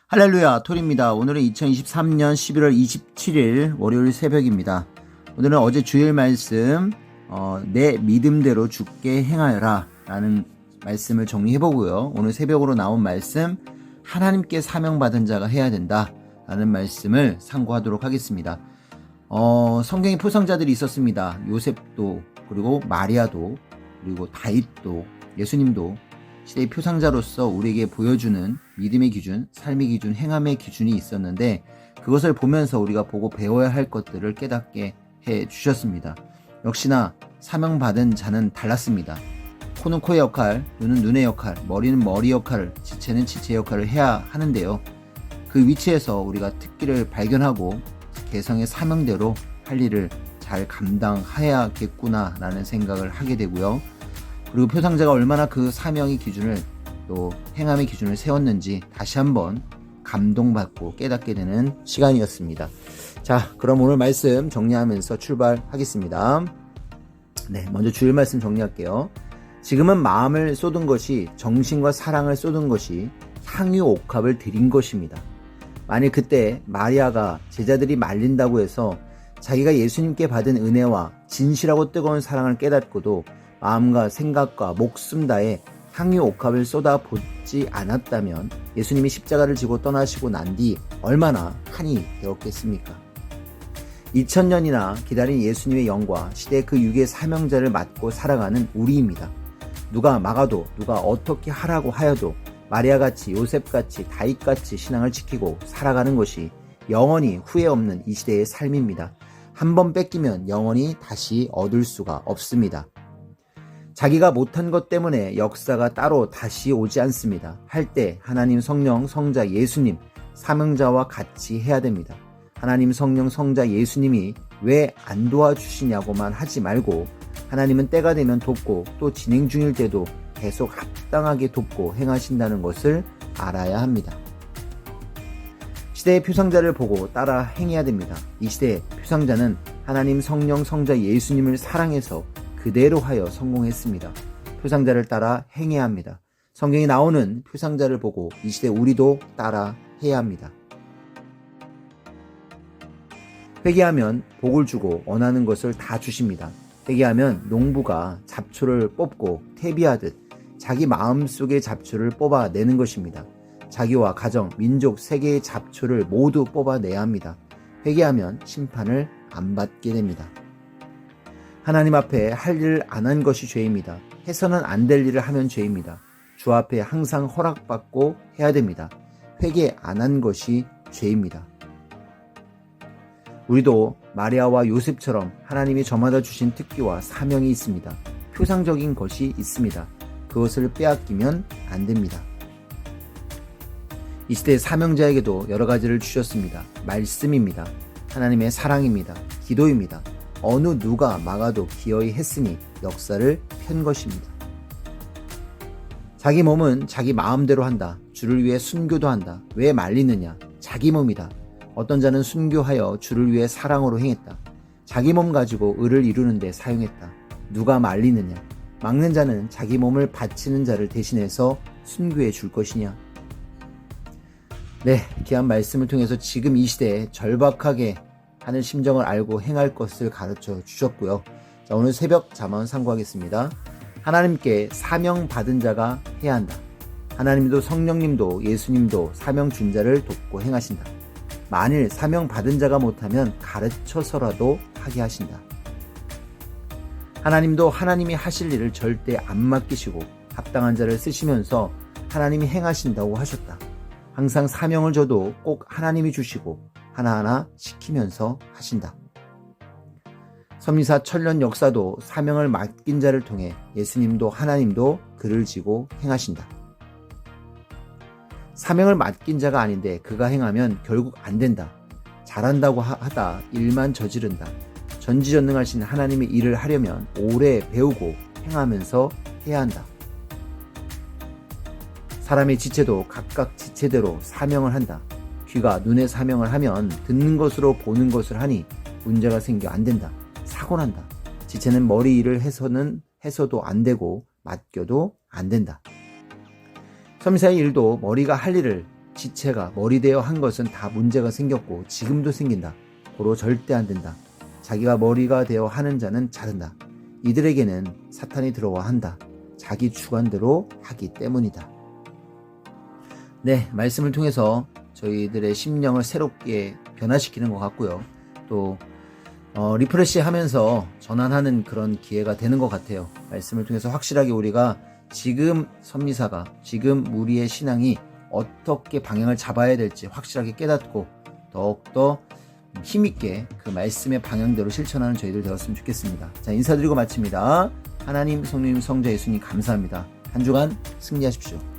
할렐루야, 톨입니다. 오늘은 2023년 11월 27일 월요일 새벽입니다. 오늘은 어제 주일 말씀 내 믿음대로 주께 행하여라 라는 말씀을 정리해보고요. 오늘 새벽으로 나온 말씀, 하나님께 사명받은 자가 해야 된다 라는 말씀을 상고하도록 하겠습니다. 성경에 표상자들이 있었습니다. 요셉도, 그리고 마리아도, 그리고 다윗도, 예수님도 시대의 표상자로서 우리에게 보여주는 믿음의 기준, 삶의 기준, 행함의 기준이 있었는데, 그것을 보면서 우리가 보고 배워야 할 것들을 깨닫게 해주셨습니다. 역시나 사명받은 자는 달랐습니다. 코는 코의 역할, 눈은 눈의 역할, 머리는 머리 역할을, 지체는 지체 역할을 해야 하는데요. 그 위치에서 우리가 특기를 발견하고 개성의 사명대로 할 일을 잘 감당해야겠구나 라는 생각을 하게 되고요. 그리고 표상자가 얼마나 그 사명의 기준을, 또 행함의 기준을 세웠는지 다시 한번 감동받고 깨닫게 되는 시간이었습니다. 자, 그럼 오늘 말씀 정리하면서 출발하겠습니다. 네, 먼저 주일 말씀 정리할게요. 지금은 마음을 쏟은 것이, 정신과 사랑을 쏟은 것이 향유 옥합을 드린 것입니다. 만일 그때 마리아가 제자들이 말린다고 해서 자기가 예수님께 받은 은혜와 진실하고 뜨거운 사랑을 깨닫고도 마음과 생각과 목숨 다해 향유 옥합을 쏟아붓지 않았다면 예수님이 십자가를 지고 떠나시고 난 뒤 얼마나 한이 되었겠습니까? 2000년이나 기다린 예수님의 영과 시대의 그 육의 사명자를 맡고 살아가는 우리입니다. 누가 막아도, 누가 어떻게 하라고 하여도 마리아같이, 요셉같이, 다윗같이 신앙을 지키고 살아가는 것이 영원히 후회 없는 이 시대의 삶입니다. 한번 뺏기면 영원히 다시 얻을 수가 없습니다. 자기가 못한 것 때문에 역사가 따로 다시 오지 않습니다. 할 때 하나님, 성령, 성자, 예수님, 사명자와 같이 해야 됩니다. 하나님, 성령, 성자, 예수님이 왜 안 도와주시냐고만 하지 말고 하나님은 때가 되면 돕고 또 진행 중일 때도 계속 합당하게 돕고 행하신다는 것을 알아야 합니다. 시대의 표상자를 보고 따라 행해야 됩니다. 이 시대의 표상자는 하나님, 성령, 성자, 예수님을 사랑해서 그대로 하여 성공했습니다. 표상자를 따라 행해야 합니다. 성경에 나오는 표상자를 보고 이 시대 우리도 따라 해야 합니다. 회개하면 복을 주고 원하는 것을 다 주십니다. 회개하면 농부가 잡초를 뽑고 퇴비하듯 자기 마음속의 잡초를 뽑아내는 것입니다. 자기와 가정, 민족, 세계의 잡초를 모두 뽑아내야 합니다. 회개하면 심판을 안 받게 됩니다. 하나님 앞에 할 일을 안 한 것이 죄입니다. 해서는 안 될 일을 하면 죄입니다. 주 앞에 항상 허락받고 해야 됩니다. 회개 안 한 것이 죄입니다. 우리도 마리아와 요셉처럼 하나님이 저마다 주신 특기와 사명이 있습니다. 표상적인 것이 있습니다. 그것을 빼앗기면 안 됩니다. 이 시대의 사명자에게도 여러 가지를 주셨습니다. 말씀입니다. 하나님의 사랑입니다. 기도입니다. 어느 누가 막아도 기어이 했으니 역사를 편 것입니다. 자기 몸은 자기 마음대로 한다. 주를 위해 순교도 한다. 왜 말리느냐? 자기 몸이다. 어떤 자는 순교하여 주를 위해 사랑으로 행했다. 자기 몸 가지고 의를 이루는 데 사용했다. 누가 말리느냐? 막는 자는 자기 몸을 바치는 자를 대신해서 순교해 줄 것이냐? 네, 귀한 말씀을 통해서 지금 이 시대에 절박하게 하는 심정을 알고 행할 것을 가르쳐 주셨고요. 자, 오늘 새벽 잠언 상고하겠습니다. 하나님께 사명 받은 자가 해야 한다. 하나님도, 성령님도, 예수님도 사명 준 자를 돕고 행하신다. 만일 사명 받은 자가 못하면 가르쳐서라도 하게 하신다. 하나님도 하나님이 하실 일을 절대 안 맡기시고 합당한 자를 쓰시면서 하나님이 행하신다고 하셨다. 항상 사명을 줘도 꼭 하나님이 주시고 하나하나 시키면서 하신다. 섭리사 천년 역사도 사명을 맡긴 자를 통해 예수님도 하나님도 글을 지고 행하신다. 사명을 맡긴 자가 아닌데 그가 행하면 결국 안 된다. 잘한다고 하다 일만 저지른다. 전지전능하신 하나님의 일을 하려면 오래 배우고 행하면서 해야 한다. 사람의 지체도 각각 지체대로 사명을 한다. 귀가 눈의 사명을 하면 듣는 것으로 보는 것을 하니 문제가 생겨 안 된다. 사고 난다. 지체는 머리 일을 해서도 안 되고 맡겨도 안 된다. 섭리사의 일도 머리가 할 일을 지체가 머리 대어 한 것은 다 문제가 생겼고 지금도 생긴다. 고로 절대 안 된다. 자기가 머리가 되어 하는 자는 자른다. 이들에게는 사탄이 들어와 한다. 자기 주관대로 하기 때문이다. 네, 말씀을 통해서 저희들의 심령을 새롭게 변화시키는 것 같고요. 또 리프레시 하면서 전환하는 그런 기회가 되는 것 같아요. 말씀을 통해서 확실하게 우리가 지금 선미사가, 지금 우리의 신앙이 어떻게 방향을 잡아야 될지 확실하게 깨닫고 더욱더 힘있게 그 말씀의 방향대로 실천하는 저희들 되었으면 좋겠습니다. 자, 인사드리고 마칩니다. 하나님, 성령, 성자, 예수님 감사합니다. 한 주간 승리하십시오.